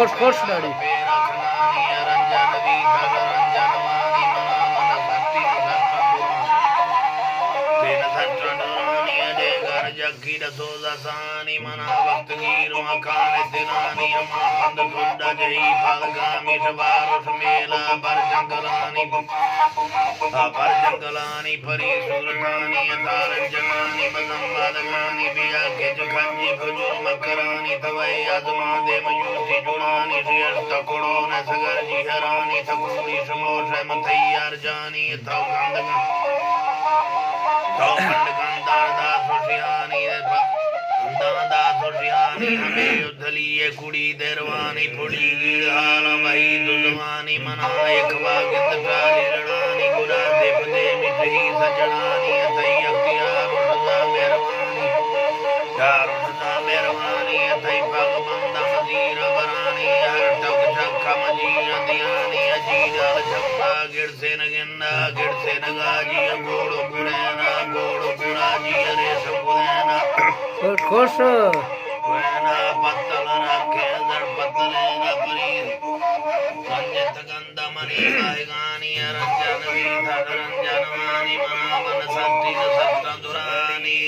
खुश खुश डैडी जग्गी दसो दसानी मना वक्त गिरो कान दिनानी अमा बंद खुंडा जही फलगामी सवारुष मेला पर जंगलानी परी सुरतानी अतार जनानी बदम बादगानी बिया के जखंजी भजुर मकरानी तवई आजमा दे मयूसी जुड़ानी श्रेष्ठ तकुड़ो न सगर जी हरानी तकुड़ी समोष मथैयार जानी तव गंदगा तव खंड गंदार दास हमें युद्धलिए कुड़ी देरवानी फुड़ी गिरहाल मही दुजवानी मना एक वागिंद काली लड़ानी गुरा देव दे मिठही सजनानी अतई अख्तियार उठदा मेरवानी अतई पग बंदा मजीर बरानी हर टक चक्का मजीर दियानी अजीराल चंबा गिर से नगाजी गोड़ो गुड़ैना गोड़ो गुड़ाजी अरे समुदैना खुश वैना पत्तल रखे दर पत्तलेगा परीर संजित गंधमणि गायगानी रंजन वीथा रंजनवानी मना मन सत्ति सत्ता दुरानी